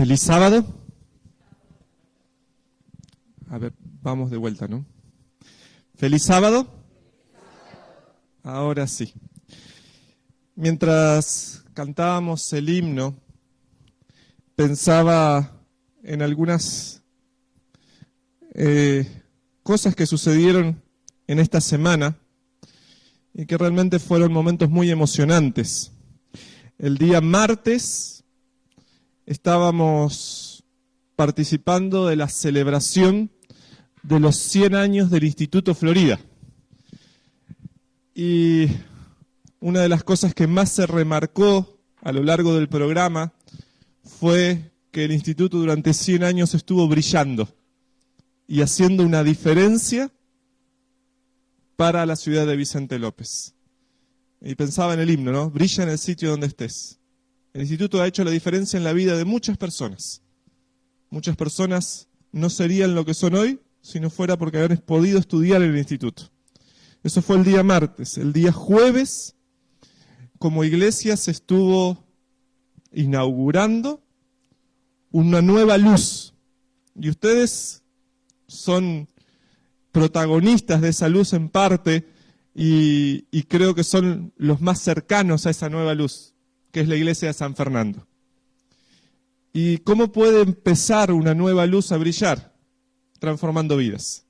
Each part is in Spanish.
Feliz sábado. A ver, vamos de vuelta, ¿no? Feliz sábado. Ahora sí. Mientras cantábamos el himno, pensaba en algunas cosas que sucedieron en esta semana y que realmente fueron momentos muy emocionantes. El día martes estábamos participando de la celebración de los 100 años del Instituto Florida. Y una de las cosas que más se remarcó a lo largo del programa fue que el instituto durante 100 años estuvo brillando y haciendo una diferencia para la ciudad de Vicente López. Y pensaba en el himno, ¿no? Brilla en el sitio donde estés. El instituto ha hecho la diferencia en la vida de muchas personas. Muchas personas no serían lo que son hoy si no fuera porque habían podido estudiar en el instituto. Eso fue el día martes. El día jueves, como iglesia, se estuvo inaugurando una nueva luz. Y ustedes son protagonistas de esa luz en parte y creo que son los más cercanos a esa nueva luz, que es la iglesia de San Fernando. ¿Y cómo puede empezar una nueva luz a brillar? Transformando vidas.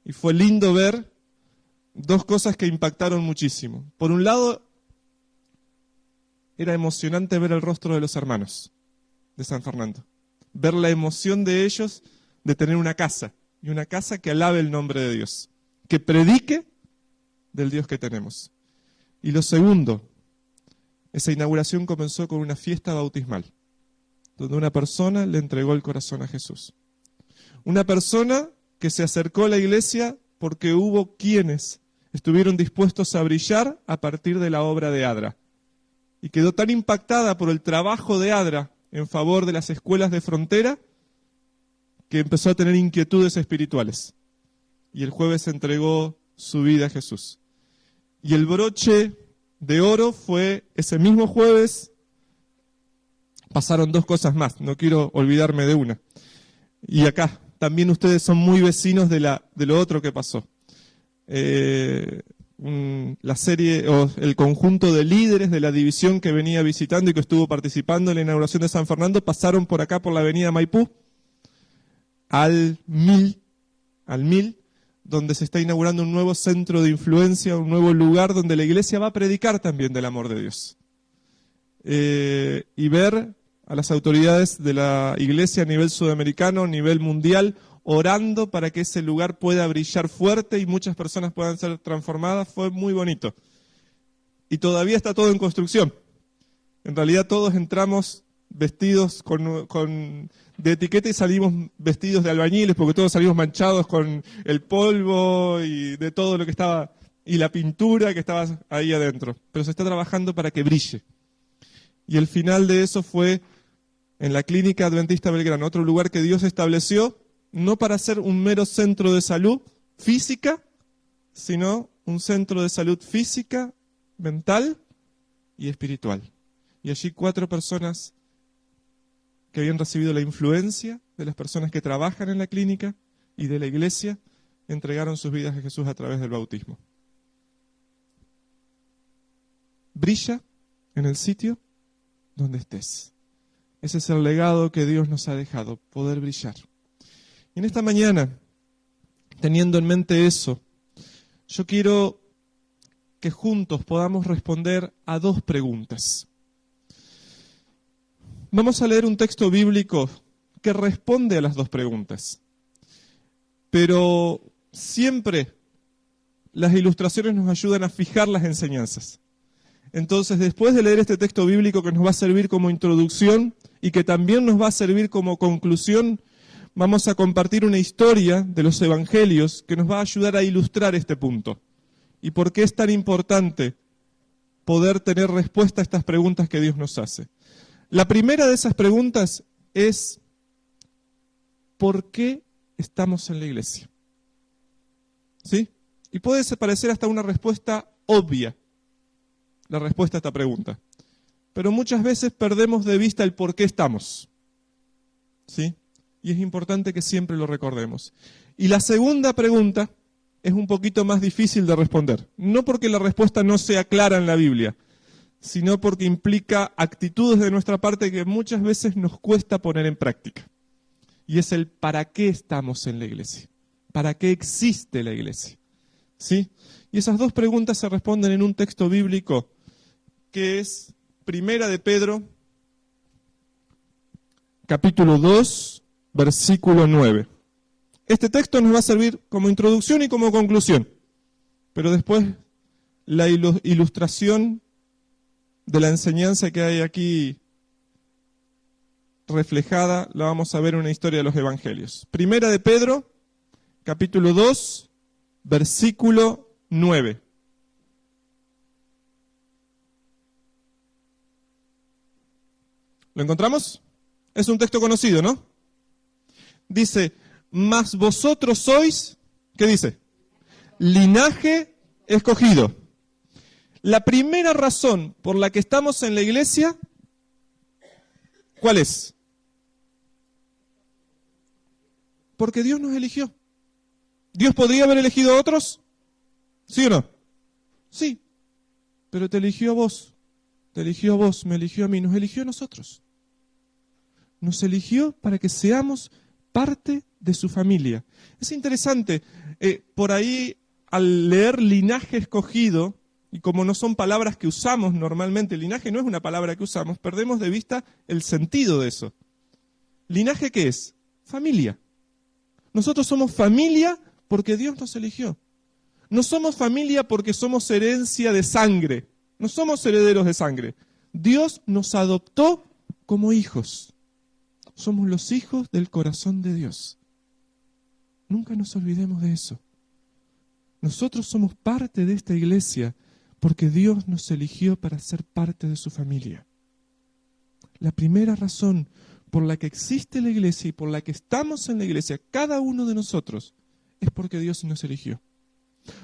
Y fue lindo ver dos cosas que impactaron muchísimo. Por un lado, era emocionante ver el rostro de los hermanos de San Fernando. Ver la emoción de ellos de tener una casa, y una casa que alabe el nombre de Dios, que predique del Dios que tenemos. Y lo segundo, esa inauguración comenzó con una fiesta bautismal, donde una persona le entregó el corazón a Jesús. Una persona que se acercó a la iglesia porque hubo quienes estuvieron dispuestos a brillar a partir de la obra de Adra. Y quedó tan impactada por el trabajo de Adra en favor de las escuelas de frontera que empezó a tener inquietudes espirituales. Y el jueves entregó su vida a Jesús. Y el broche de oro fue ese mismo jueves. Pasaron dos cosas más, no quiero olvidarme de una. Y acá también ustedes son muy vecinos de lo otro que pasó. La serie o el conjunto de líderes de la división que venía visitando y que estuvo participando en la inauguración de San Fernando pasaron por acá por la avenida Maipú al 1000, donde se está inaugurando un nuevo centro de influencia, un nuevo lugar donde la iglesia va a predicar también del amor de Dios. Y ver a las autoridades de la iglesia a nivel sudamericano, a nivel mundial, orando para que ese lugar pueda brillar fuerte y muchas personas puedan ser transformadas, fue muy bonito. Y todavía está todo en construcción. En realidad todos entramos vestidos de etiqueta y salimos vestidos de albañiles, porque todos salimos manchados con el polvo y de todo lo que estaba, y la pintura que estaba ahí adentro. Pero se está trabajando para que brille. Y el final de eso fue en la Clínica Adventista Belgrano, otro lugar que Dios estableció, no para ser un mero centro de salud física, sino un centro de salud física, mental y espiritual. Y allí 4 personas que habían recibido la influencia de las personas que trabajan en la clínica y de la iglesia, entregaron sus vidas a Jesús a través del bautismo. Brilla en el sitio donde estés. Ese es el legado que Dios nos ha dejado, poder brillar. Y en esta mañana, teniendo en mente eso, yo quiero que juntos podamos responder a 2 preguntas. Vamos a leer un texto bíblico que responde a las 2 preguntas. Pero siempre las ilustraciones nos ayudan a fijar las enseñanzas. Entonces, después de leer este texto bíblico que nos va a servir como introducción y que también nos va a servir como conclusión, vamos a compartir una historia de los evangelios que nos va a ayudar a ilustrar este punto. ¿Y por qué es tan importante poder tener respuesta a estas preguntas que Dios nos hace? La primera de esas preguntas es, ¿por qué estamos en la iglesia? ¿Sí? Y puede parecer hasta una respuesta obvia, la respuesta a esta pregunta. Pero muchas veces perdemos de vista el por qué estamos. ¿sí? Y es importante que siempre lo recordemos. Y la segunda pregunta es un poquito más difícil de responder. No porque la respuesta no sea clara en la Biblia, sino porque implica actitudes de nuestra parte que muchas veces nos cuesta poner en práctica. Y es el ¿para qué estamos en la iglesia? ¿Para qué existe la iglesia? ¿Sí? Y esas dos preguntas se responden en un texto bíblico que es Primera de Pedro, capítulo 2, versículo 9. Este texto nos va a servir como introducción y como conclusión, pero después la ilustración de la enseñanza que hay aquí reflejada la vamos a ver en una historia de los evangelios. Primera de Pedro, capítulo 2, versículo 9. ¿Lo encontramos? Es un texto conocido, ¿no? Dice, mas vosotros sois, ¿qué dice? Linaje escogido. La primera razón por la que estamos en la iglesia, ¿cuál es? Porque Dios nos eligió. ¿Dios podría haber elegido a otros? ¿Sí o no? Sí, pero te eligió a vos, me eligió a mí, nos eligió a nosotros. Nos eligió para que seamos parte de su familia. Es interesante, por ahí al leer linaje escogido, y como no son palabras que usamos normalmente, linaje no es una palabra que usamos, perdemos de vista el sentido de eso. ¿Linaje qué es? Familia. Nosotros somos familia porque Dios nos eligió. No somos familia porque somos herencia de sangre. No somos herederos de sangre. Dios nos adoptó como hijos. Somos los hijos del corazón de Dios. Nunca nos olvidemos de eso. Nosotros somos parte de esta iglesia porque Dios nos eligió para ser parte de su familia. La primera razón por la que existe la iglesia y por la que estamos en la iglesia, cada uno de nosotros, es porque Dios nos eligió.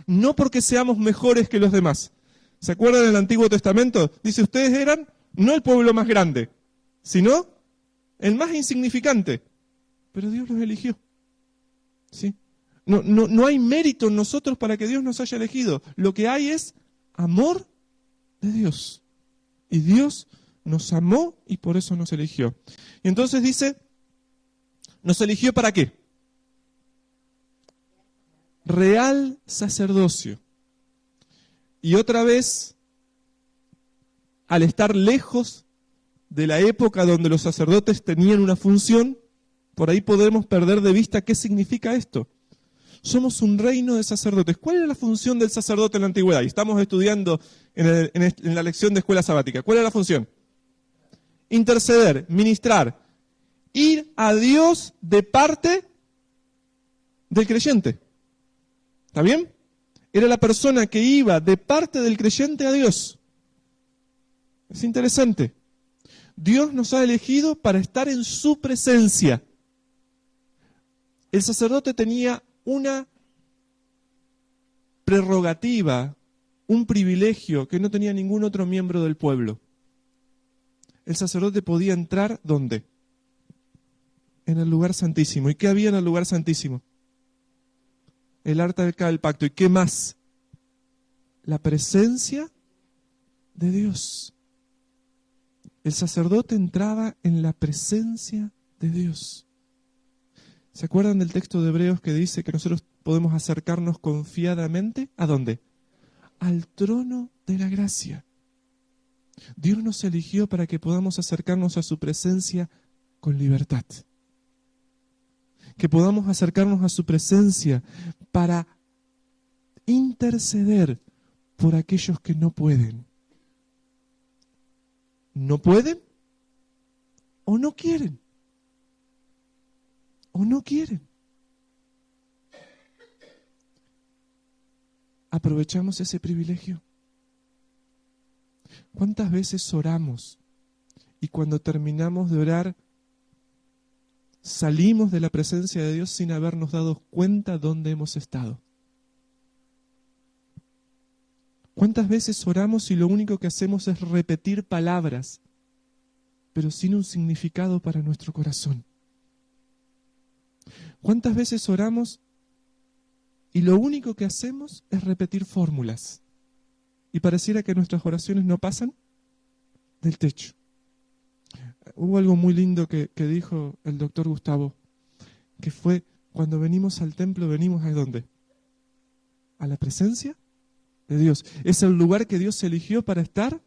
No porque seamos mejores que los demás. ¿Se acuerdan del Antiguo Testamento? Dice, ustedes eran no el pueblo más grande, sino el más insignificante. Pero Dios los eligió. ¿Sí? No hay mérito en nosotros para que Dios nos haya elegido. Lo que hay es amor de Dios. Y Dios nos amó y por eso nos eligió. Y entonces dice, ¿nos eligió para qué? Real sacerdocio. Y otra vez, al estar lejos de la época donde los sacerdotes tenían una función, por ahí podemos perder de vista qué significa esto. Somos un reino de sacerdotes. ¿Cuál era la función del sacerdote en la antigüedad? Y estamos estudiando en la lección de escuela sabática. ¿Cuál era la función? Interceder, ministrar, ir a Dios de parte del creyente. ¿Está bien? Era la persona que iba de parte del creyente a Dios. Es interesante. Dios nos ha elegido para estar en su presencia. El sacerdote tenía una prerrogativa, un privilegio que no tenía ningún otro miembro del pueblo. El sacerdote podía entrar, ¿dónde? En el lugar santísimo. ¿Y qué había en el lugar santísimo? El arca del pacto. ¿Y qué más? La presencia de Dios. El sacerdote entraba en la presencia de Dios. ¿Se acuerdan del texto de Hebreos que dice que nosotros podemos acercarnos confiadamente? ¿A dónde? Al trono de la gracia. Dios nos eligió para que podamos acercarnos a su presencia con libertad. Que podamos acercarnos a su presencia para interceder por aquellos que no pueden. ¿No pueden? ¿O no quieren? ¿O no quieren? ¿Aprovechamos ese privilegio? ¿Cuántas veces oramos y cuando terminamos de orar salimos de la presencia de Dios sin habernos dado cuenta dónde hemos estado? ¿Cuántas veces oramos y lo único que hacemos es repetir palabras, pero sin un significado para nuestro corazón? ¿Cuántas veces oramos y lo único que hacemos es repetir fórmulas? Y pareciera que nuestras oraciones no pasan del techo. Hubo algo muy lindo que dijo el doctor Gustavo, que fue: cuando venimos al templo, venimos ¿a dónde? A la presencia de Dios. Es el lugar que Dios eligió para estar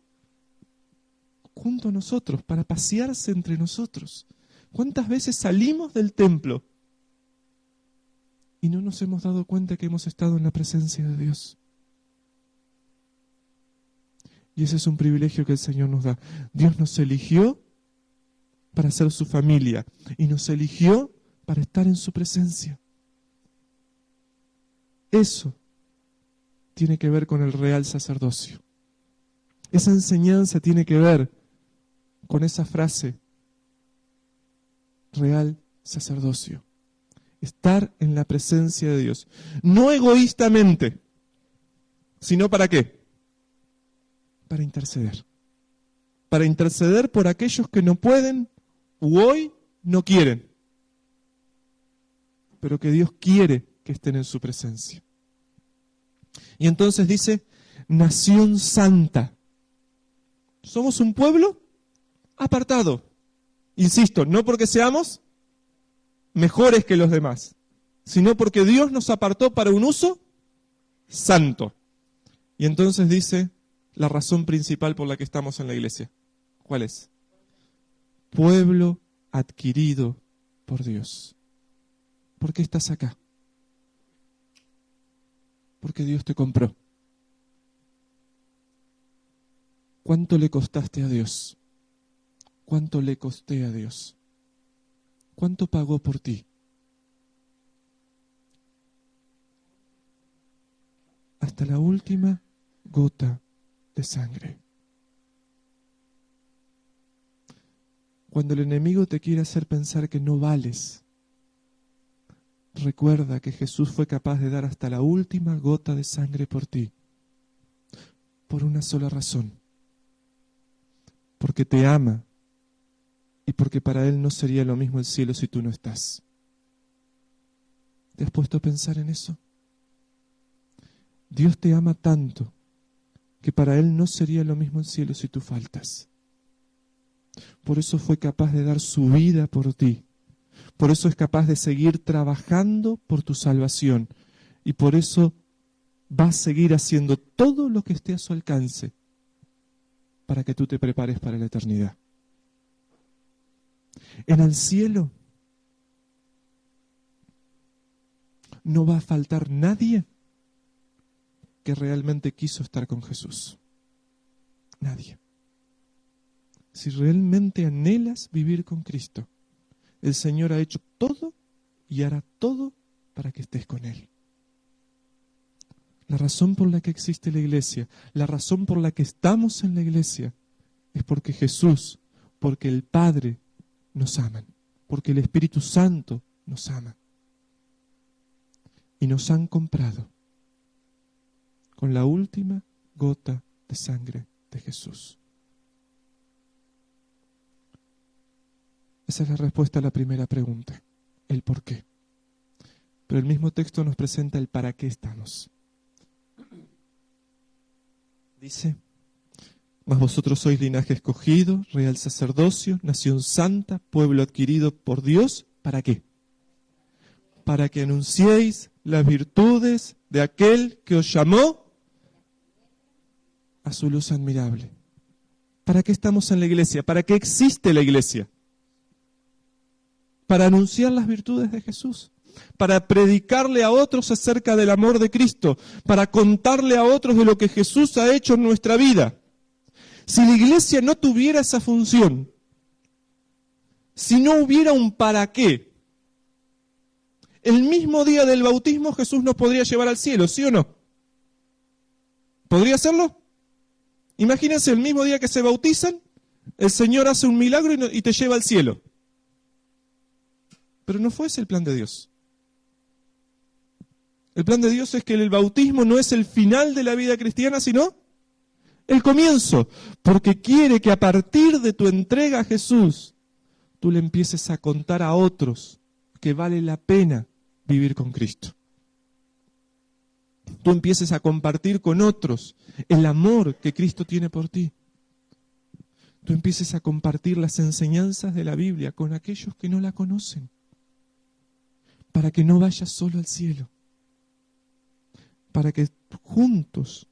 junto a nosotros, para pasearse entre nosotros. ¿Cuántas veces salimos del templo y no nos hemos dado cuenta que hemos estado en la presencia de Dios? Y ese es un privilegio que el Señor nos da. Dios nos eligió para ser su familia y nos eligió para estar en su presencia. Eso tiene que ver con el real sacerdocio. Esa enseñanza tiene que ver con esa frase, real sacerdocio. Estar en la presencia de Dios. No egoístamente, sino ¿para qué? Para interceder. Para interceder por aquellos que no pueden u hoy no quieren, pero que Dios quiere que estén en su presencia. Y entonces dice, nación santa. Somos un pueblo apartado. Insisto, no porque seamos mejores que los demás, sino porque Dios nos apartó para un uso santo. Y entonces dice la razón principal por la que estamos en la iglesia. ¿Cuál es? Pueblo adquirido por Dios. ¿Por qué estás acá? Porque Dios te compró. ¿Cuánto le costaste a Dios? ¿Cuánto le costé a Dios? ¿Cuánto pagó por ti? Hasta la última gota de sangre. Cuando el enemigo te quiere hacer pensar que no vales, recuerda que Jesús fue capaz de dar hasta la última gota de sangre por ti. Por una sola razón. Porque te ama y porque para Él no sería lo mismo el cielo si tú no estás. ¿Te has puesto a pensar en eso? Dios te ama tanto que para Él no sería lo mismo el cielo si tú faltas. Por eso fue capaz de dar su vida por ti. Por eso es capaz de seguir trabajando por tu salvación. Y por eso va a seguir haciendo todo lo que esté a su alcance para que tú te prepares para la eternidad. En el cielo no va a faltar nadie que realmente quiso estar con Jesús. Nadie. Si realmente anhelas vivir con Cristo, el Señor ha hecho todo y hará todo para que estés con Él. La razón por la que existe la iglesia, la razón por la que estamos en la iglesia, es porque Jesús, porque el Padre nos aman, porque el Espíritu Santo nos ama. Y nos han comprado con la última gota de sangre de Jesús. Esa es la respuesta a la primera pregunta, el por qué. Pero el mismo texto nos presenta el para qué estamos. Dice, mas vosotros sois linaje escogido, real sacerdocio, nación santa, pueblo adquirido por Dios, ¿para qué? Para que anunciéis las virtudes de aquel que os llamó a su luz admirable. ¿Para qué estamos en la iglesia? ¿Para qué existe la iglesia? Para anunciar las virtudes de Jesús, para predicarle a otros acerca del amor de Cristo, para contarle a otros de lo que Jesús ha hecho en nuestra vida. Si la iglesia no tuviera esa función, si no hubiera un para qué, el mismo día del bautismo Jesús nos podría llevar al cielo, ¿sí o no? ¿Podría hacerlo? Imagínense, el mismo día que se bautizan, el Señor hace un milagro y te lleva al cielo. Pero no fue ese el plan de Dios. El plan de Dios es que el bautismo no es el final de la vida cristiana, sino el comienzo. Porque quiere que a partir de tu entrega a Jesús, tú le empieces a contar a otros que vale la pena vivir con Cristo. Tú empieces a compartir con otros el amor que Cristo tiene por ti. Tú empieces a compartir las enseñanzas de la Biblia con aquellos que no la conocen, para que no vayas solo al cielo, para que juntos,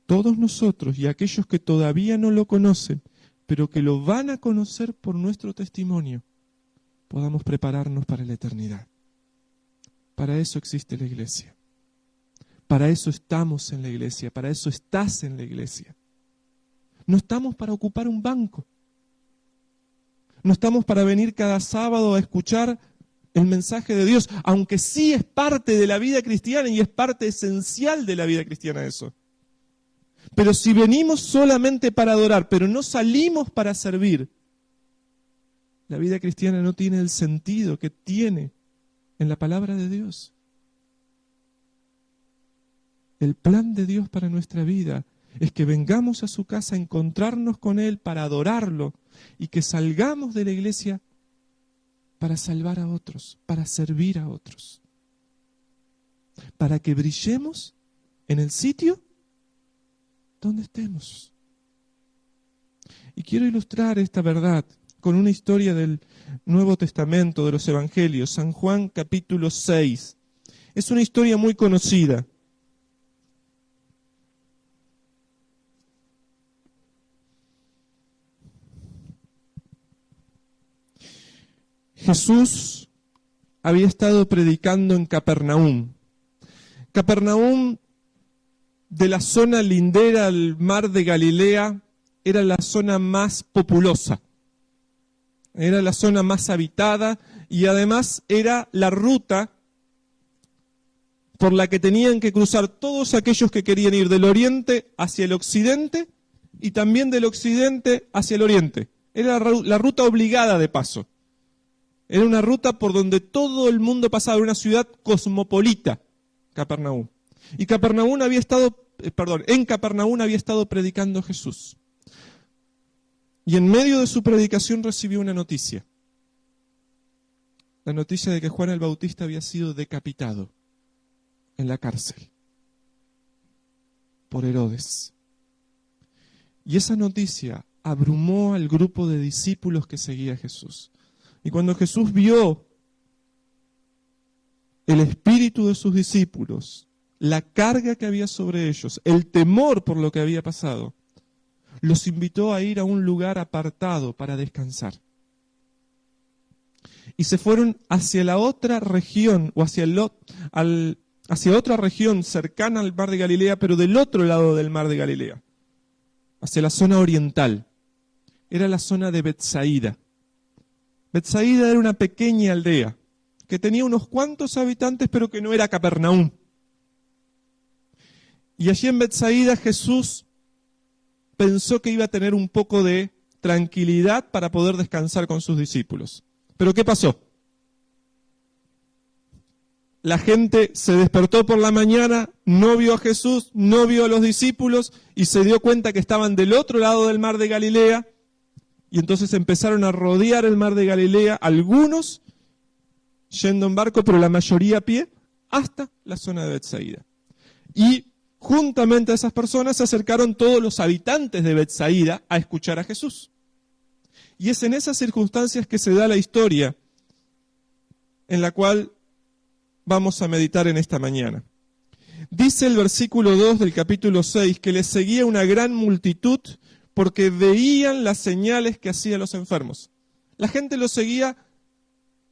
todos nosotros y aquellos que todavía no lo conocen, pero que lo van a conocer por nuestro testimonio, podamos prepararnos para la eternidad. Para eso existe la iglesia. Para eso estamos en la iglesia, para eso estás en la iglesia. No estamos para ocupar un banco. No estamos para venir cada sábado a escuchar el mensaje de Dios, aunque sí es parte de la vida cristiana y es parte esencial de la vida cristiana eso. Pero si venimos solamente para adorar, pero no salimos para servir, la vida cristiana no tiene el sentido que tiene en la palabra de Dios. El plan de Dios para nuestra vida es que vengamos a su casa a encontrarnos con Él para adorarlo y que salgamos de la iglesia para salvar a otros, para servir a otros, para que brillemos en el sitio donde estemos. Y quiero ilustrar esta verdad con una historia del Nuevo Testamento, de los Evangelios, San Juan capítulo 6. Es una historia muy conocida. Jesús había estado predicando en Capernaum. Capernaum, de la zona lindera al mar de Galilea, era la zona más populosa. Era la zona más habitada y además era la ruta por la que tenían que cruzar todos aquellos que querían ir del oriente hacia el occidente y también del occidente hacia el oriente. Era la ruta obligada de paso. Era una ruta por donde todo el mundo pasaba, una ciudad cosmopolita, Capernaum. Y en Capernaum había estado predicando Jesús. Y en medio de su predicación recibió una noticia. La noticia de que Juan el Bautista había sido decapitado en la cárcel por Herodes. Y esa noticia abrumó al grupo de discípulos que seguía a Jesús. Y cuando Jesús vio el espíritu de sus discípulos, la carga que había sobre ellos, el temor por lo que había pasado, los invitó a ir a un lugar apartado para descansar. Y se fueron hacia la otra región, o hacia otra región cercana al mar de Galilea, pero del otro lado del mar de Galilea, hacia la zona oriental. Era la zona de Betsaida. Betsaida era una pequeña aldea que tenía unos cuantos habitantes, pero que no era Capernaum. Y allí en Betsaida Jesús pensó que iba a tener un poco de tranquilidad para poder descansar con sus discípulos. ¿Pero qué pasó? La gente se despertó por la mañana, no vio a Jesús, no vio a los discípulos y se dio cuenta que estaban del otro lado del mar de Galilea. Y entonces empezaron a rodear el mar de Galilea, algunos yendo en barco, pero la mayoría a pie, hasta la zona de Betsaida. Y juntamente a esas personas se acercaron todos los habitantes de Betsaida a escuchar a Jesús. Y es en esas circunstancias que se da la historia en la cual vamos a meditar en esta mañana. Dice el versículo 2 del capítulo 6 que les seguía una gran multitud porque veían las señales que hacían los enfermos. ¿La gente los seguía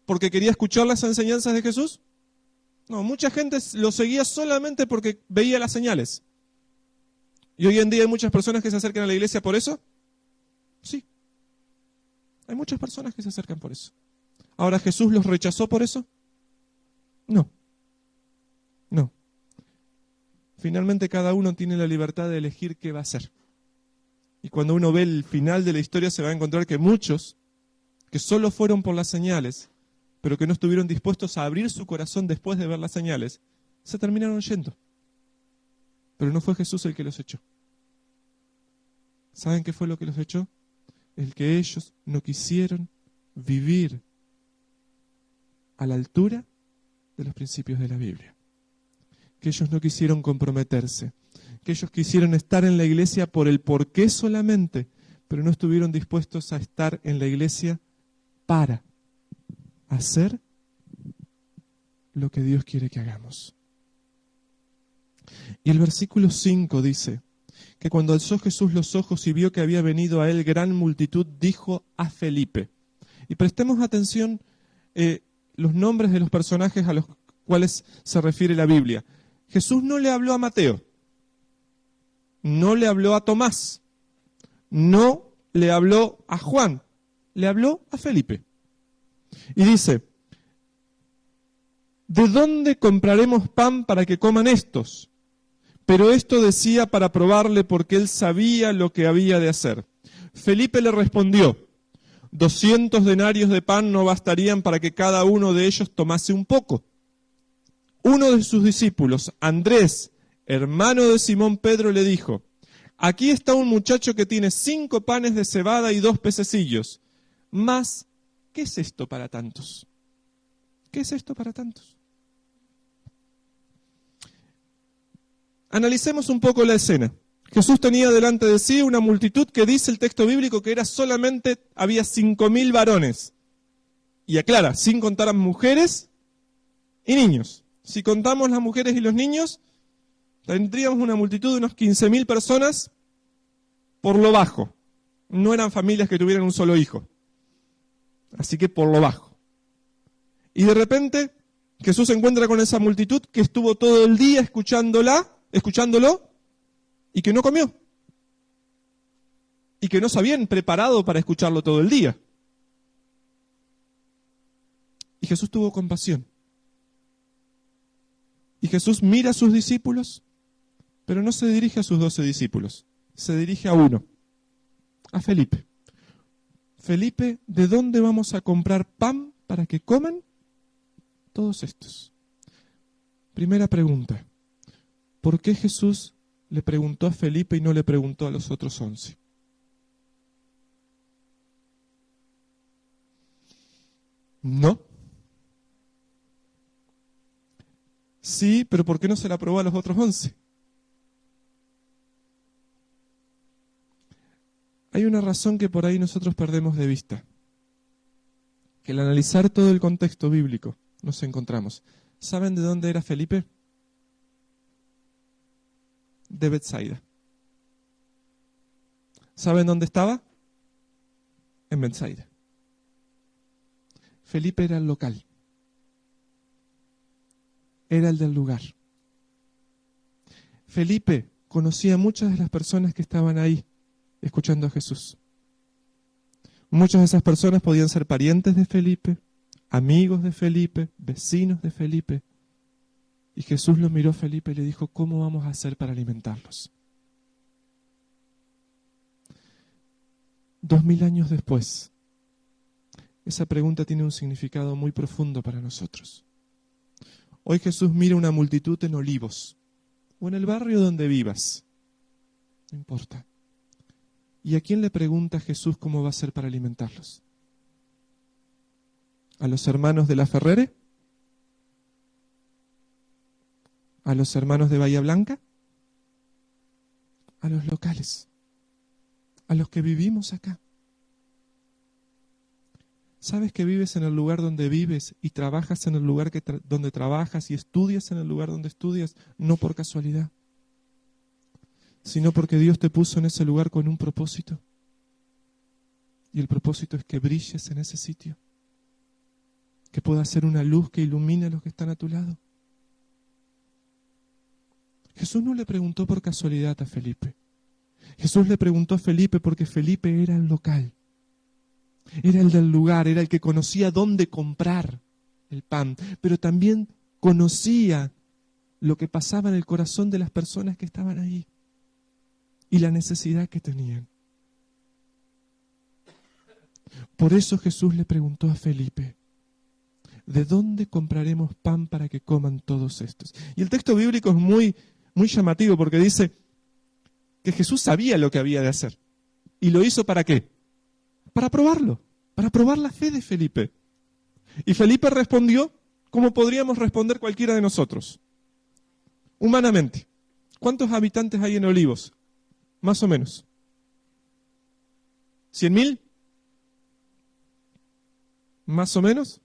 porque quería escuchar las enseñanzas de Jesús? No, mucha gente lo seguía solamente porque veía las señales. ¿Y hoy en día hay muchas personas que se acercan a la iglesia por eso? Sí. Hay muchas personas que se acercan por eso. ¿Ahora Jesús los rechazó por eso? No. No. Finalmente cada uno tiene la libertad de elegir qué va a hacer. Y cuando uno ve el final de la historia se va a encontrar que muchos que solo fueron por las señales, pero que no estuvieron dispuestos a abrir su corazón después de ver las señales, se terminaron yendo. Pero no fue Jesús el que los echó. ¿Saben qué fue lo que los echó? El que ellos no quisieron vivir a la altura de los principios de la Biblia. Que ellos no quisieron comprometerse, que ellos quisieron estar en la iglesia por el porqué solamente, pero no estuvieron dispuestos a estar en la iglesia para hacer lo que Dios quiere que hagamos. Y el versículo 5 dice que cuando alzó Jesús los ojos y vio que había venido a él gran multitud, dijo a Felipe. Y prestemos atención los nombres de los personajes a los cuales se refiere la Biblia. Jesús no le habló a Mateo, no le habló a Tomás, no le habló a Juan, le habló a Felipe. Y dice, ¿de dónde compraremos pan para que coman estos? Pero esto decía para probarle porque él sabía lo que había de hacer. Felipe le respondió, 200 denarios de pan no bastarían para que cada uno de ellos tomase un poco. Uno de sus discípulos, Andrés, hermano de Simón Pedro, le dijo, aquí está un muchacho que tiene 5 panes de cebada y 2 pececillos. Mas, ¿qué es esto para tantos? ¿Qué es esto para tantos? Analicemos un poco la escena. Jesús tenía delante de sí una multitud que dice el texto bíblico que había 5.000 varones. Y aclara, sin contar a mujeres y niños. Si contamos las mujeres y los niños, tendríamos una multitud de unos 15.000 personas por lo bajo. No eran familias que tuvieran un solo hijo. Así que por lo bajo. Y de repente Jesús se encuentra con esa multitud que estuvo todo el día escuchándolo y que no comió. Y que no se habían preparado para escucharlo todo el día. Y Jesús tuvo compasión. Y Jesús mira a sus discípulos, pero no se dirige a sus 12 discípulos, se dirige a uno, a Felipe. Felipe, ¿de dónde vamos a comprar pan para que coman todos estos? Primera pregunta, ¿por qué Jesús le preguntó a Felipe y no le preguntó a los otros 11? No. Sí, pero ¿por qué no se la probó a los otros 11? Hay una razón que por ahí nosotros perdemos de vista. Que al analizar todo el contexto bíblico nos encontramos. ¿Saben de dónde era Felipe? De Betsaida. ¿Saben dónde estaba? En Betsaida. Felipe era el local. Era el del lugar. Felipe conocía a muchas de las personas que estaban ahí escuchando a Jesús. Muchas de esas personas podían ser parientes de Felipe, amigos de Felipe, vecinos de Felipe. Y Jesús lo miró a Felipe y le dijo, ¿cómo vamos a hacer para alimentarlos? 2000 años después, esa pregunta tiene un significado muy profundo para nosotros. Hoy Jesús mira una multitud en Olivos, o en el barrio donde vivas, no importa. ¿Y a quién le pregunta Jesús cómo va a hacer para alimentarlos? ¿A los hermanos de la Ferrere? ¿A los hermanos de Bahía Blanca? A los locales, a los que vivimos acá. ¿Sabes que vives en el lugar donde vives y trabajas en el lugar donde trabajas y estudias en el lugar donde estudias? No por casualidad, sino porque Dios te puso en ese lugar con un propósito. Y el propósito es que brilles en ese sitio, que puedas ser una luz que ilumine a los que están a tu lado. Jesús no le preguntó por casualidad a Felipe. Jesús le preguntó a Felipe porque Felipe era el local. Era el del lugar, era el que conocía dónde comprar el pan, pero también conocía lo que pasaba en el corazón de las personas que estaban ahí y la necesidad que tenían. Por eso Jesús le preguntó a Felipe, ¿de dónde compraremos pan para que coman todos estos? Y el texto bíblico es muy llamativo porque dice que Jesús sabía lo que había de hacer. ¿Y lo hizo para qué? Para probarlo, para probar la fe de Felipe. Y Felipe respondió como podríamos responder cualquiera de nosotros. Humanamente. ¿Cuántos habitantes hay en Olivos? Más o menos. ¿100.000? ¿Más o menos?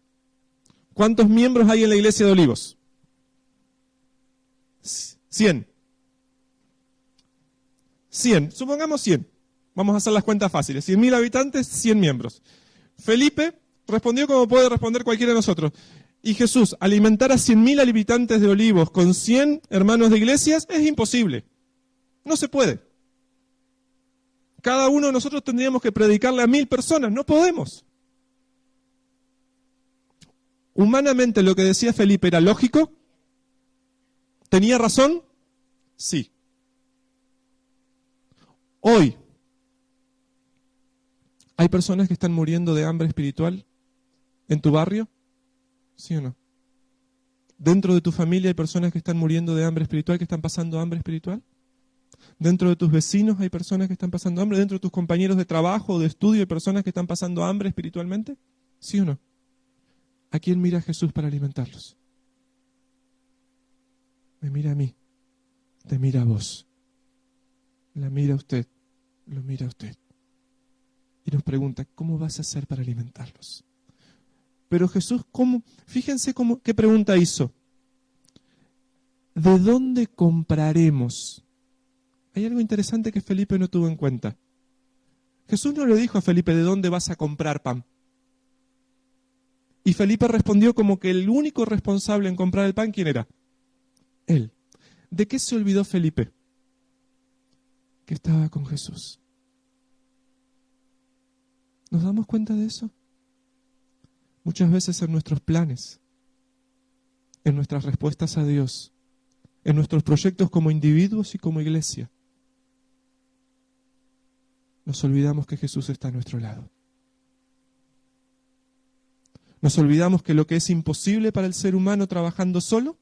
¿Cuántos miembros hay en la iglesia de Olivos? 100. 100. Supongamos 100. Vamos a hacer las cuentas fáciles. 100.000 habitantes, 100 miembros. Felipe respondió como puede responder cualquiera de nosotros. Y Jesús, alimentar a 100.000 habitantes de Olivos con 100 hermanos de iglesias es imposible. No se puede. Cada uno de nosotros tendríamos que predicarle a 1.000 personas. No podemos. Humanamente lo que decía Felipe era lógico. ¿Tenía razón? Sí. Hoy, ¿hay personas que están muriendo de hambre espiritual en tu barrio? ¿Sí o no? ¿Dentro de tu familia hay personas que están muriendo de hambre espiritual, que están pasando hambre espiritual? ¿Dentro de tus vecinos hay personas que están pasando hambre? ¿Dentro de tus compañeros de trabajo o de estudio hay personas que están pasando hambre espiritualmente? ¿Sí o no? ¿A quién mira Jesús para alimentarlos? Me mira a mí, te mira a vos, la mira a usted, lo mira a usted. Y nos pregunta, ¿cómo vas a hacer para alimentarlos? Pero Jesús, ¿cómo? Fíjense qué pregunta hizo. ¿De dónde compraremos? Hay algo interesante que Felipe no tuvo en cuenta. Jesús no le dijo a Felipe, ¿de dónde vas a comprar pan? Y Felipe respondió como que el único responsable en comprar el pan, ¿quién era? Él. ¿De qué se olvidó Felipe? Que estaba con Jesús. ¿Nos damos cuenta de eso? Muchas veces en nuestros planes, en nuestras respuestas a Dios, en nuestros proyectos como individuos y como iglesia, nos olvidamos que Jesús está a nuestro lado. Nos olvidamos que lo que es imposible para el ser humano trabajando solo,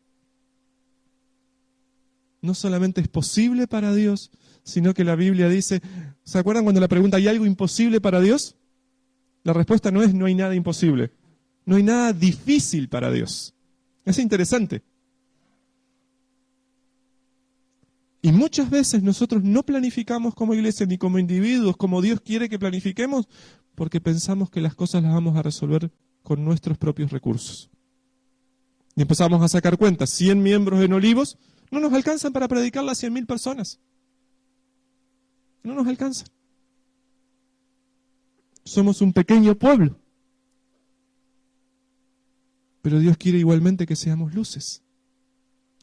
no solamente es posible para Dios, sino que la Biblia dice, ¿se acuerdan cuando la pregunta ¿hay algo imposible para Dios? La respuesta no es no hay nada imposible. No hay nada difícil para Dios. Es interesante. Y muchas veces nosotros no planificamos como iglesia ni como individuos, como Dios quiere que planifiquemos, porque pensamos que las cosas las vamos a resolver con nuestros propios recursos. Y empezamos a sacar cuentas. 100 miembros en Olivos no nos alcanzan para predicarle a 100.000 personas. No nos alcanzan. Somos un pequeño pueblo. Pero Dios quiere igualmente que seamos luces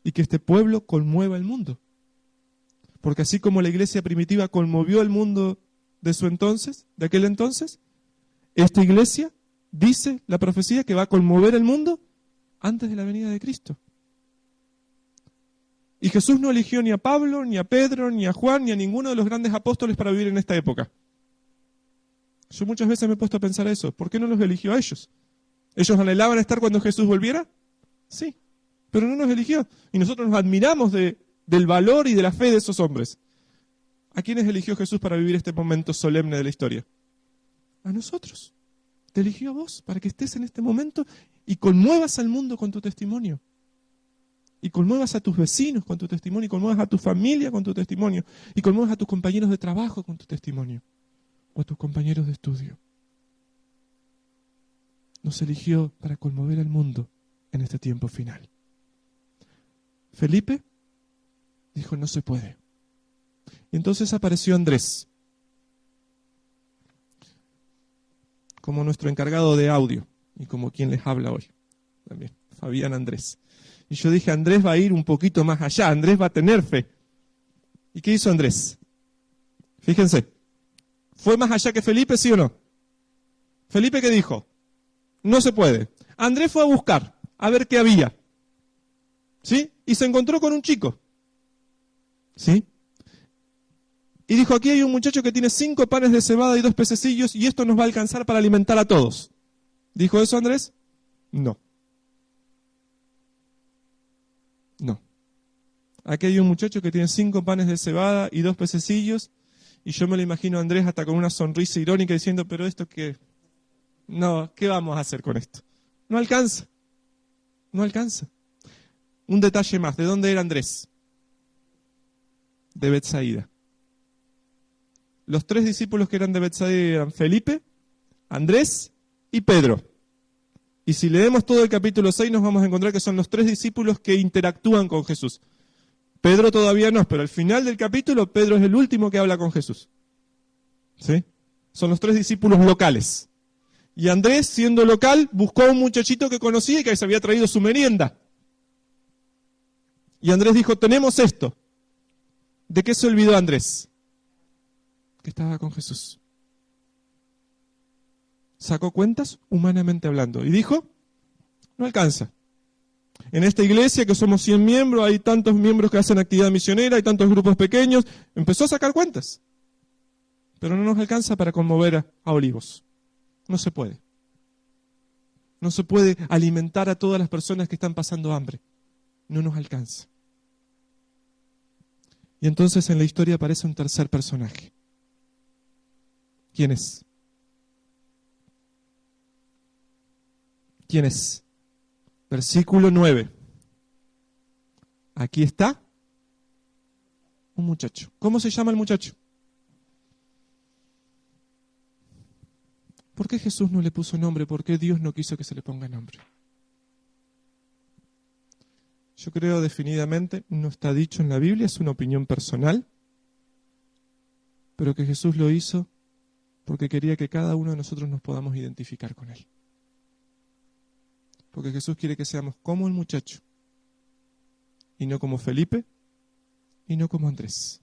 y que este pueblo conmueva el mundo. Porque así como la iglesia primitiva conmovió el mundo de aquel entonces, esta iglesia dice la profecía que va a conmover el mundo antes de la venida de Cristo. Y Jesús no eligió ni a Pablo, ni a Pedro, ni a Juan, ni a ninguno de los grandes apóstoles para vivir en esta época. Yo muchas veces me he puesto a pensar eso. ¿Por qué no los eligió a ellos? ¿Ellos anhelaban estar cuando Jesús volviera? Sí, pero no nos eligió. Y nosotros nos admiramos del valor y de la fe de esos hombres. ¿A quiénes eligió Jesús para vivir este momento solemne de la historia? A nosotros. Te eligió a vos para que estés en este momento y conmuevas al mundo con tu testimonio. Y conmuevas a tus vecinos con tu testimonio, y conmuevas a tu familia con tu testimonio, y conmuevas a tus compañeros de trabajo con tu testimonio, o a tus compañeros de estudio. Nos eligió para conmover al mundo en este tiempo final. Felipe dijo, no se puede. Y entonces apareció Andrés, como nuestro encargado de audio, y como quien les habla hoy, también, Fabián Andrés. Y yo dije, Andrés va a ir un poquito más allá, Andrés va a tener fe. ¿Y qué hizo Andrés? Fíjense, ¿fue más allá que Felipe, sí o no? ¿Felipe qué dijo? No se puede. Andrés fue a buscar, a ver qué había. ¿Sí? Y se encontró con un chico. ¿Sí? Y dijo, aquí hay un muchacho que tiene 5 panes de cebada y 2 pececillos y esto nos va a alcanzar para alimentar a todos. ¿Dijo eso Andrés? No. No. Aquí hay un muchacho que tiene 5 panes de cebada y 2 pececillos y yo me lo imagino a Andrés hasta con una sonrisa irónica diciendo, pero esto qué... No, ¿qué vamos a hacer con esto? No alcanza. No alcanza. Un detalle más. ¿De dónde era Andrés? De Betsaida. Los 3 discípulos que eran de Betsaida eran Felipe, Andrés y Pedro. Y si leemos todo el capítulo 6 nos vamos a encontrar que son los 3 discípulos que interactúan con Jesús. Pedro todavía no, pero al final del capítulo Pedro es el último que habla con Jesús. ¿Sí? Son los 3 discípulos locales. Y Andrés, siendo local, buscó a un muchachito que conocía y que se había traído su merienda. Y Andrés dijo, tenemos esto. ¿De qué se olvidó Andrés? Que estaba con Jesús. Sacó cuentas, humanamente hablando, y dijo, no alcanza. En esta iglesia, que somos 100 miembros, hay tantos miembros que hacen actividad misionera, hay tantos grupos pequeños. Empezó a sacar cuentas. Pero no nos alcanza para conmover a Olivos. No se puede. No se puede alimentar a todas las personas que están pasando hambre. No nos alcanza. Y entonces en la historia aparece un tercer personaje. ¿Quién es? ¿Quién es? Versículo 9. Aquí está un muchacho. ¿Cómo se llama el muchacho? ¿Por qué Jesús no le puso nombre? ¿Por qué Dios no quiso que se le ponga nombre? Yo creo definidamente, no está dicho en la Biblia, es una opinión personal, pero que Jesús lo hizo porque quería que cada uno de nosotros nos podamos identificar con Él. Porque Jesús quiere que seamos como el muchacho, y no como Felipe, y no como Andrés.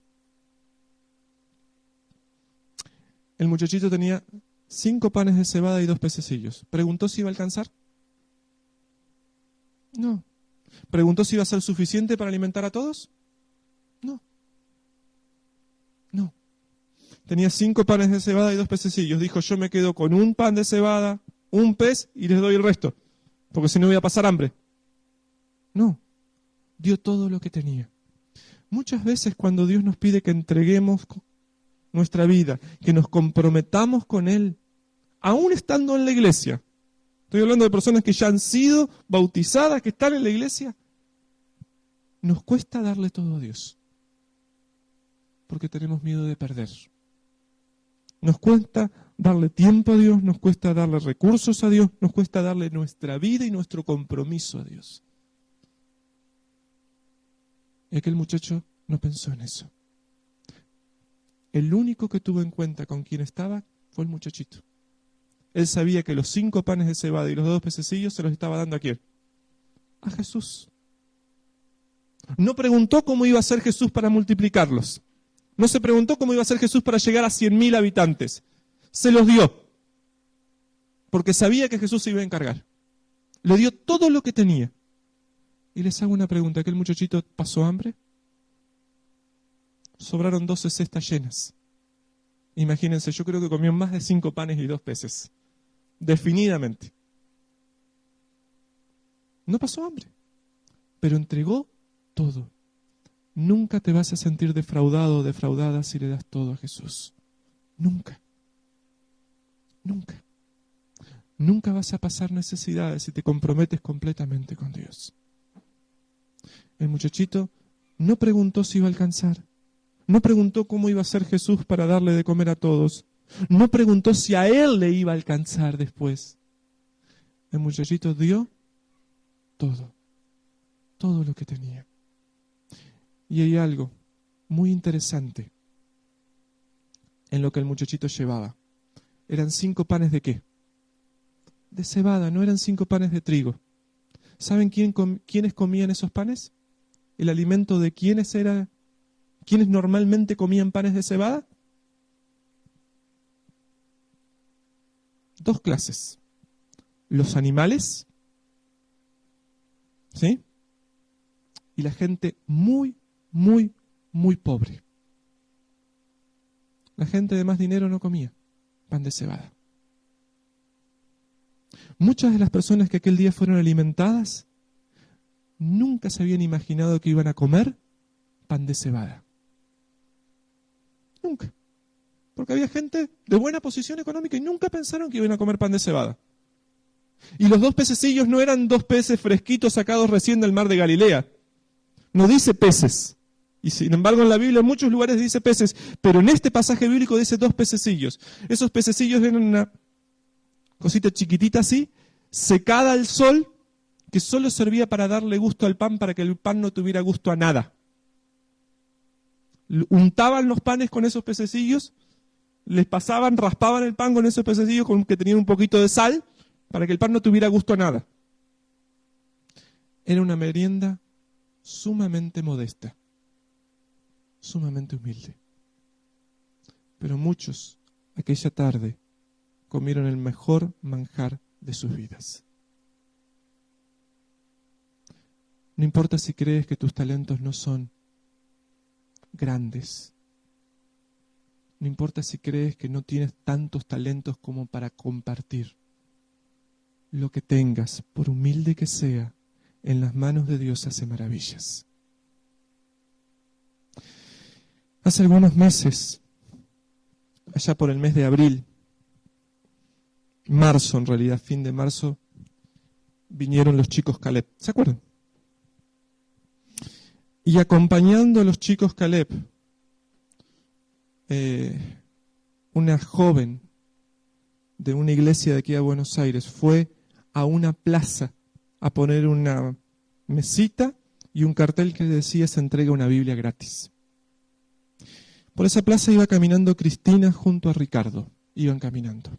El muchachito tenía 5 panes de cebada y 2 pececillos. ¿Preguntó si iba a alcanzar? No. ¿Preguntó si iba a ser suficiente para alimentar a todos? No. No. Tenía 5 panes de cebada y 2 pececillos. Dijo, yo me quedo con un pan de cebada, un pez y les doy el resto, porque si no voy a pasar hambre. No. Dio todo lo que tenía. Muchas veces cuando Dios nos pide que entreguemos nuestra vida, que nos comprometamos con Él, aún estando en la iglesia, estoy hablando de personas que ya han sido bautizadas, que están en la iglesia, nos cuesta darle todo a Dios, porque tenemos miedo de perder. Nos cuesta darle tiempo a Dios, nos cuesta darle recursos a Dios, nos cuesta darle nuestra vida y nuestro compromiso a Dios. Y aquel muchacho no pensó en eso. El único que tuvo en cuenta con quién estaba fue el muchachito. Él sabía que los 5 panes de cebada y los 2 pececillos se los estaba dando ¿a quién? A Jesús. No preguntó cómo iba a ser Jesús para multiplicarlos. No se preguntó cómo iba a ser Jesús para llegar a 100.000 habitantes. Se los dio. Porque sabía que Jesús se iba a encargar. Le dio todo lo que tenía. Y les hago una pregunta. ¿Aquel muchachito pasó hambre? Sobraron 12 cestas llenas. Imagínense, yo creo que comió más de 5 panes y 2 peces. Definidamente. No pasó hambre, pero entregó todo. Nunca te vas a sentir defraudado o defraudada si le das todo a Jesús. Nunca. Nunca. Nunca vas a pasar necesidades si te comprometes completamente con Dios. El muchachito no preguntó si iba a alcanzar. No preguntó cómo iba a ser Jesús para darle de comer a todos. No preguntó si a él le iba a alcanzar después. El muchachito dio todo. Todo lo que tenía. Y hay algo muy interesante en lo que el muchachito llevaba. ¿Eran 5 panes de qué? De cebada, no eran 5 panes de trigo. ¿Saben quiénes comían esos panes? ¿El alimento de quiénes era? ¿Quiénes normalmente comían panes de cebada? 2 clases. Los animales, ¿sí? Y la gente muy pobre. La gente de más dinero no comía pan de cebada. Muchas de las personas que aquel día fueron alimentadas nunca se habían imaginado que iban a comer pan de cebada. Nunca. Porque había gente de buena posición económica y nunca pensaron que iban a comer pan de cebada. Y los 2 pececillos no eran 2 peces fresquitos sacados recién del mar de Galilea. No dice peces. Y sin embargo en la Biblia en muchos lugares dice peces, pero en este pasaje bíblico dice 2 pececillos. Esos pececillos eran una cosita chiquitita así, secada al sol, que solo servía para darle gusto al pan, para que el pan no tuviera gusto a nada. Untaban los panes con esos pececillos, les pasaban, raspaban el pan con esos pececillos que tenían un poquito de sal, para que el pan no tuviera gusto a nada. Era una merienda sumamente modesta, sumamente humilde. Pero muchos, aquella tarde, comieron el mejor manjar de sus vidas. No importa si crees que tus talentos no son grandes. No importa si crees que no tienes tantos talentos como para compartir. Lo que tengas, por humilde que sea, en las manos de Dios hace maravillas. Hace algunos meses, allá por el mes de abril, marzo en realidad, fin de marzo, vinieron los chicos Caleb. ¿Se acuerdan? Y acompañando a los chicos Caleb, una joven de una iglesia de aquí a Buenos Aires fue a una plaza a poner una mesita y un cartel que decía se entrega una Biblia gratis. Por esa plaza iba caminando Cristina junto a Ricardo. Iban caminando.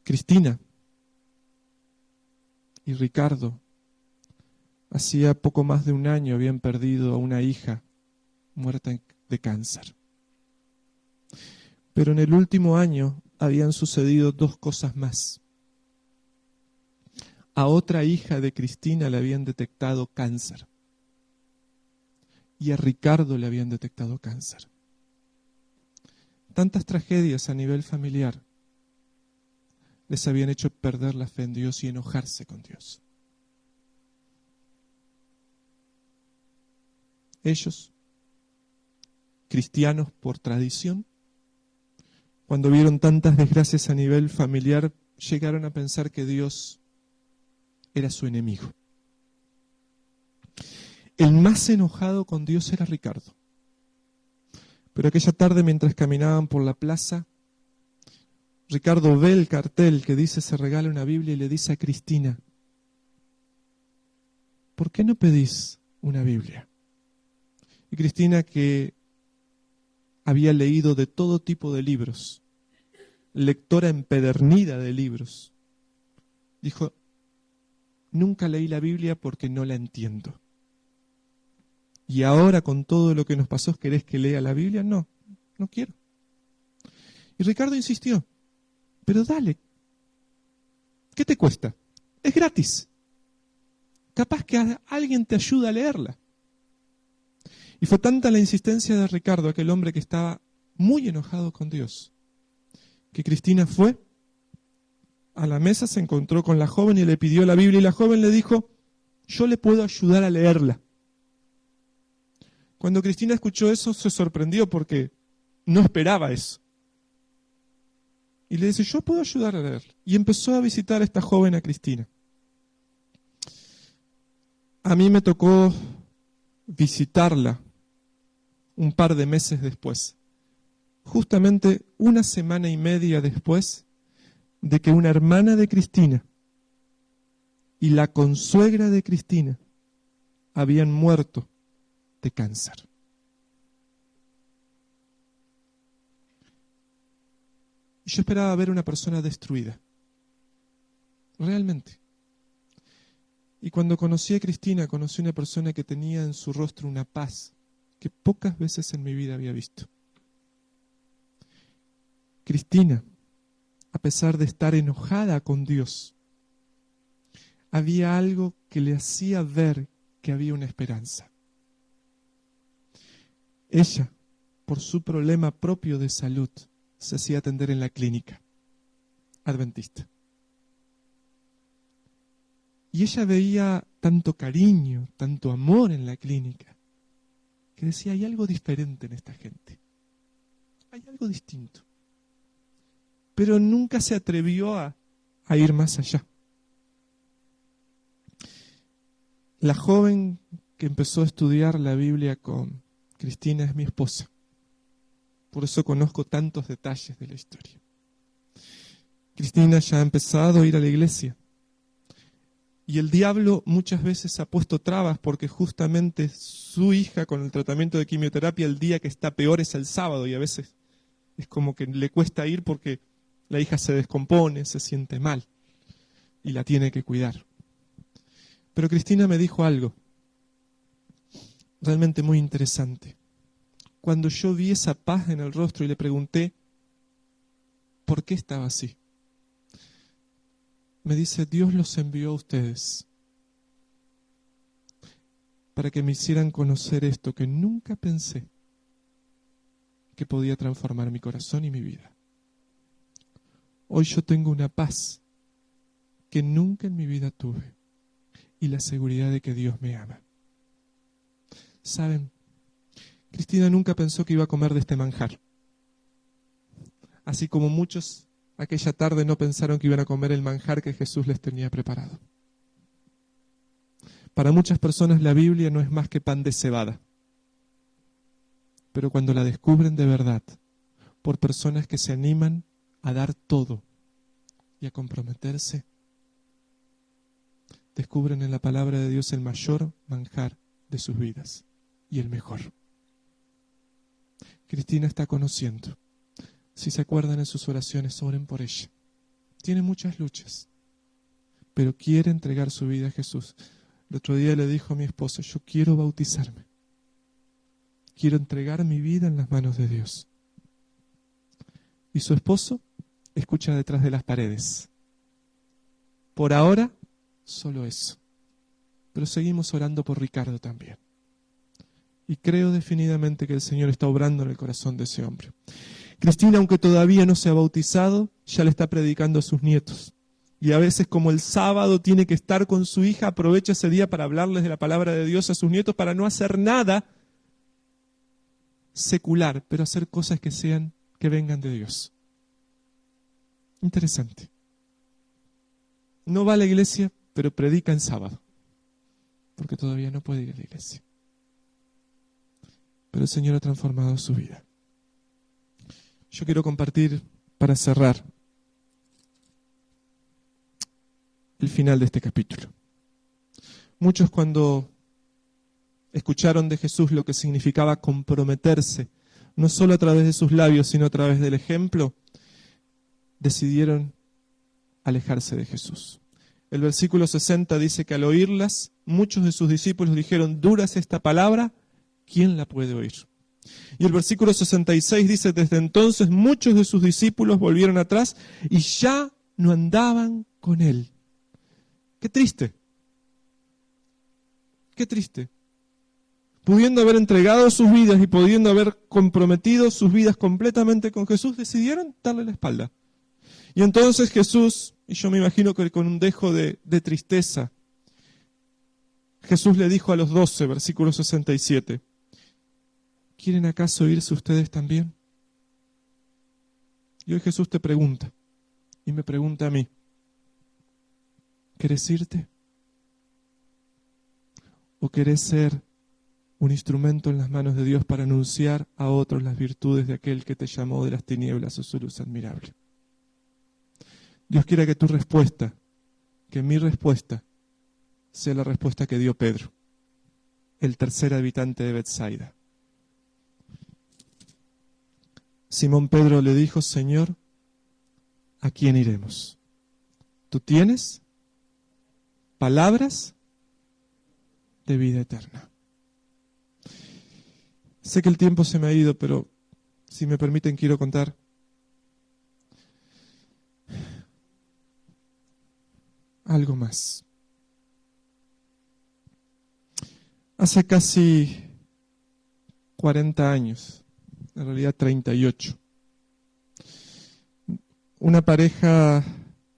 Cristina y Ricardo hacía poco más de un año habían perdido a una hija muerta de cáncer. Pero en el último año habían sucedido 2 cosas más. A otra hija de Cristina le habían detectado cáncer. Y a Ricardo le habían detectado cáncer. Tantas tragedias a nivel familiar les habían hecho perder la fe en Dios y enojarse con Dios. Ellos, cristianos por tradición, cuando vieron tantas desgracias a nivel familiar, llegaron a pensar que Dios era su enemigo. El más enojado con Dios era Ricardo. Pero aquella tarde, mientras caminaban por la plaza, Ricardo ve el cartel que dice se regala una Biblia y le dice a Cristina, ¿por qué no pedís una Biblia? Y Cristina, que había leído de todo tipo de libros, lectora empedernida de libros, dijo, nunca leí la Biblia porque no la entiendo. Y ahora con todo lo que nos pasó, ¿querés que lea la Biblia? No, no quiero. Y Ricardo insistió, pero dale, ¿qué te cuesta? Es gratis. Capaz que alguien te ayuda a leerla. Y fue tanta la insistencia de Ricardo, aquel hombre que estaba muy enojado con Dios, que Cristina fue a la mesa, se encontró con la joven y le pidió la Biblia y la joven le dijo, yo le puedo ayudar a leerla. Cuando Cristina escuchó eso se sorprendió porque no esperaba eso. Y le dice, yo puedo ayudar a leerla. Y empezó a visitar a esta joven, a Cristina. A mí me tocó visitarla un par de meses después. Justamente 1 semana y media después de que una hermana de Cristina y la consuegra de Cristina habían muerto de cáncer. Y yo esperaba ver una persona destruida, realmente. Y cuando conocí a Cristina, conocí una persona que tenía en su rostro una paz que pocas veces en mi vida había visto. Cristina, a pesar de estar enojada con Dios, había algo que le hacía ver que había una esperanza. Ella, por su problema propio de salud, se hacía atender en la clínica adventista. Y ella veía tanto cariño, tanto amor en la clínica, que decía, hay algo diferente en esta gente. Hay algo distinto. Pero nunca se atrevió a a ir más allá. La joven que empezó a estudiar la Biblia con Cristina es mi esposa. Por eso conozco tantos detalles de la historia. Cristina ya ha empezado a ir a la iglesia. Y el diablo muchas veces ha puesto trabas porque justamente su hija con el tratamiento de quimioterapia el día que está peor es el sábado y a veces es como que le cuesta ir porque la hija se descompone, se siente mal y la tiene que cuidar. Pero Cristina me dijo algo realmente muy interesante. Cuando yo vi esa paz en el rostro y le pregunté por qué estaba así, me dice, Dios los envió a ustedes para que me hicieran conocer esto que nunca pensé que podía transformar mi corazón y mi vida. Hoy yo tengo una paz que nunca en mi vida tuve y la seguridad de que Dios me ama. ¿Saben? Cristina nunca pensó que iba a comer de este manjar. Así como muchos aquella tarde no pensaron que iban a comer el manjar que Jesús les tenía preparado. Para muchas personas la Biblia no es más que pan de cebada. Pero cuando la descubren de verdad, por personas que se animan a dar todo y a comprometerse, descubren en la palabra de Dios el mayor manjar de sus vidas y el mejor. Cristina está conociendo. Si se acuerdan en sus oraciones, oren por ella. Tiene muchas luchas, pero quiere entregar su vida a Jesús. El otro día le dijo a mi esposa, yo quiero bautizarme. Quiero entregar mi vida en las manos de Dios. Y su esposo escucha detrás de las paredes. Por ahora, solo eso. Pero seguimos orando por Ricardo también. Y creo definidamente que el Señor está obrando en el corazón de ese hombre. Cristina, aunque todavía no se ha bautizado, ya le está predicando a sus nietos. Y a veces, como el sábado tiene que estar con su hija, aprovecha ese día para hablarles de la palabra de Dios a sus nietos, para no hacer nada secular, pero hacer cosas que vengan de Dios. Interesante. No va a la iglesia, pero predica en sábado, porque todavía no puede ir a la iglesia. Pero el Señor ha transformado su vida. Yo quiero compartir, para cerrar, el final de este capítulo. Muchos cuando escucharon de Jesús lo que significaba comprometerse, no solo a través de sus labios, sino a través del ejemplo, decidieron alejarse de Jesús. El versículo 60 dice que al oírlas, muchos de sus discípulos dijeron, dura es esta palabra, ¿quién la puede oír? Y el versículo 66 dice, desde entonces muchos de sus discípulos volvieron atrás y ya no andaban con él. Qué triste. Qué triste. Pudiendo haber entregado sus vidas y pudiendo haber comprometido sus vidas completamente con Jesús, decidieron darle la espalda. Y entonces Jesús, y yo me imagino que con un dejo de tristeza, Jesús le dijo a los 12, versículo 67, ¿quieren acaso irse ustedes también? Y hoy Jesús te pregunta, y me pregunta a mí, ¿querés irte? ¿O querés ser un instrumento en las manos de Dios para anunciar a otros las virtudes de aquel que te llamó de las tinieblas a su luz admirable? Dios quiera que tu respuesta, que mi respuesta, sea la respuesta que dio Pedro, el tercer habitante de Betsaida. Simón Pedro le dijo, Señor, ¿a quién iremos? ¿Tú tienes palabras de vida eterna? Sé que el tiempo se me ha ido, pero si me permiten quiero contar algo más. Hace casi 40 años, en realidad 38, una pareja,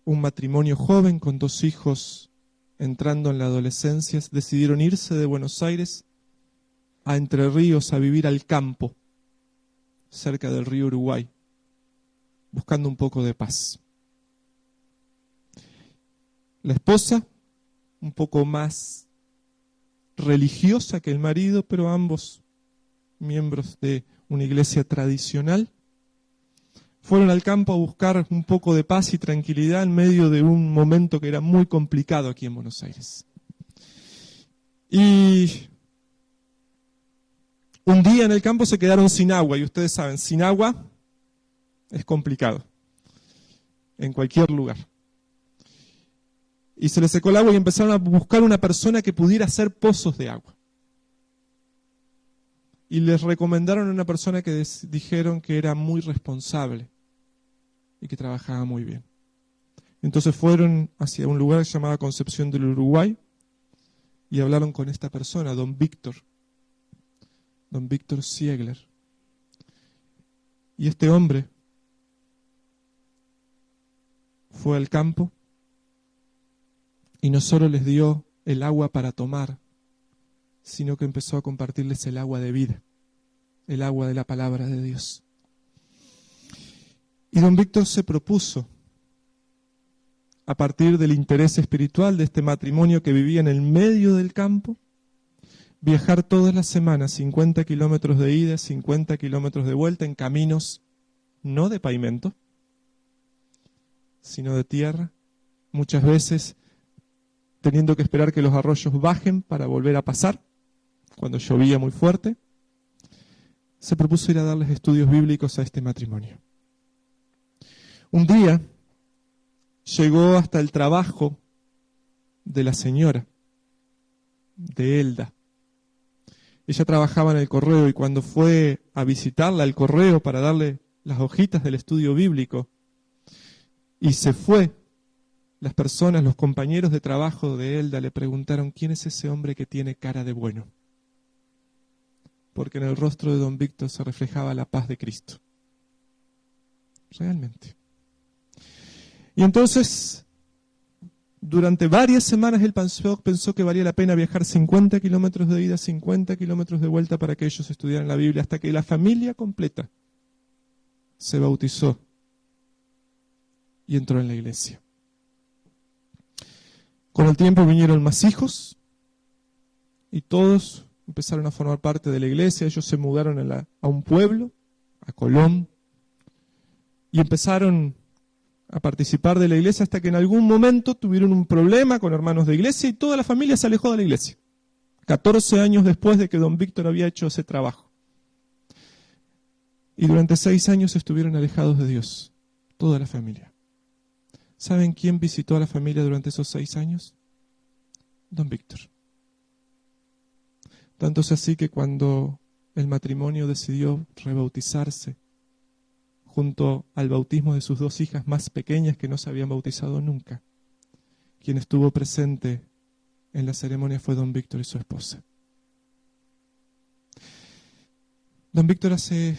un matrimonio joven con 2 hijos entrando en la adolescencia, decidieron irse de Buenos Aires a Entre Ríos a vivir al campo, cerca del río Uruguay, buscando un poco de paz. La esposa, un poco más religiosa que el marido, pero ambos miembros de una iglesia tradicional, fueron al campo a buscar un poco de paz y tranquilidad en medio de un momento que era muy complicado aquí en Buenos Aires. Y un día en el campo se quedaron sin agua, y ustedes saben, sin agua es complicado, en cualquier lugar. Y se les secó el agua y empezaron a buscar una persona que pudiera hacer pozos de agua. Y les recomendaron a una persona que dijeron que era muy responsable y que trabajaba muy bien. Entonces fueron hacia un lugar llamado Concepción del Uruguay y hablaron con esta persona, don Víctor Ziegler. Y este hombre fue al campo y no solo les dio el agua para tomar, sino que empezó a compartirles el agua de vida, el agua de la palabra de Dios. Y don Víctor se propuso, a partir del interés espiritual de este matrimonio que vivía en el medio del campo, viajar todas las semanas 50 kilómetros de ida, 50 kilómetros de vuelta en caminos no de pavimento, sino de tierra, muchas veces teniendo que esperar que los arroyos bajen para volver a pasar, cuando llovía muy fuerte. Se propuso ir a darles estudios bíblicos a este matrimonio. Un día llegó hasta el trabajo de la señora, de Elda. Ella trabajaba en el correo y cuando fue a visitarla al correo para darle las hojitas del estudio bíblico y se fue, las personas, los compañeros de trabajo de Elda le preguntaron: ¿quién es ese hombre que tiene cara de bueno? Porque en el rostro de don Víctor se reflejaba la paz de Cristo. Realmente. Y entonces, durante varias semanas él pensó que valía la pena viajar 50 kilómetros de ida, 50 kilómetros de vuelta para que ellos estudiaran la Biblia, hasta que la familia completa se bautizó y entró en la iglesia. Con el tiempo vinieron más hijos y todos empezaron a formar parte de la iglesia. Ellos se mudaron a un pueblo, a Colón, y empezaron a participar de la iglesia hasta que en algún momento tuvieron un problema con hermanos de iglesia y toda la familia se alejó de la iglesia. 14 años después de que don Víctor había hecho ese trabajo. Y durante 6 años estuvieron alejados de Dios, toda la familia. ¿Saben quién visitó a la familia durante esos 6 años? Don Víctor. Tanto es así que cuando el matrimonio decidió rebautizarse, junto al bautismo de sus 2 hijas más pequeñas que no se habían bautizado nunca, quien estuvo presente en la ceremonia fue don Víctor y su esposa. Don Víctor hace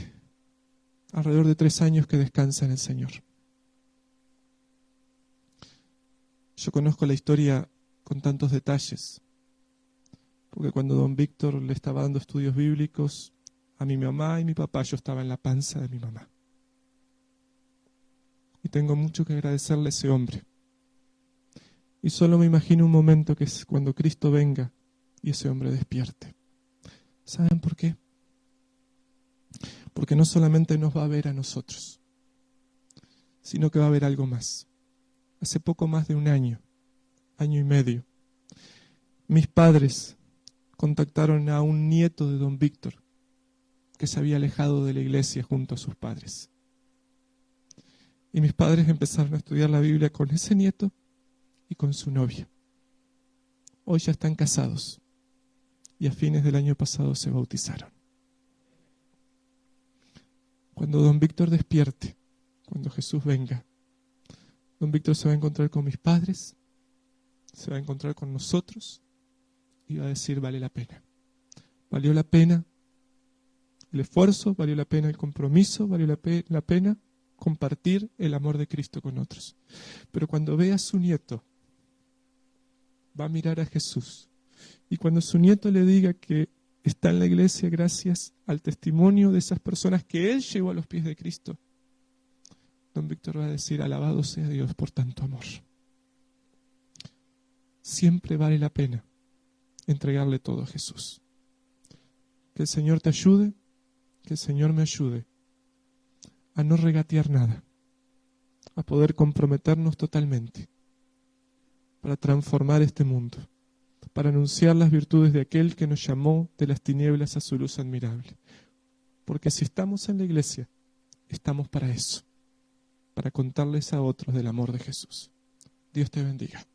alrededor de 3 años que descansa en el Señor. Yo conozco la historia con tantos detalles, porque cuando don Víctor le estaba dando estudios bíblicos a mi mamá y mi papá, yo estaba en la panza de mi mamá. Y tengo mucho que agradecerle a ese hombre. Y solo me imagino un momento que es cuando Cristo venga y ese hombre despierte. ¿Saben por qué? Porque no solamente nos va a ver a nosotros, sino que va a haber algo más. Hace poco más de un año y medio, mis padres contactaron a un nieto de don Víctor que se había alejado de la iglesia junto a sus padres. Y mis padres empezaron a estudiar la Biblia con ese nieto y con su novia. Hoy ya están casados y a fines del año pasado se bautizaron. Cuando don Víctor despierte, cuando Jesús venga, don Víctor se va a encontrar con mis padres, se va a encontrar con nosotros y va a decir: vale la pena. Valió la pena el esfuerzo, valió la pena el compromiso, valió la pena compartir el amor de Cristo con otros. Pero cuando vea a su nieto, va a mirar a Jesús. Y cuando su nieto le diga que está en la iglesia gracias al testimonio de esas personas que él llevó a los pies de Cristo, don Víctor va a decir: alabado sea Dios por tanto amor. siempre vale la pena entregarle todo a Jesús. Que el Señor te ayude, que el Señor me ayude a no regatear nada, a poder comprometernos totalmente para transformar este mundo, para anunciar las virtudes de aquel que nos llamó de las tinieblas a su luz admirable. Porque si estamos en la iglesia, estamos para eso, para contarles a otros del amor de Jesús. Dios te bendiga.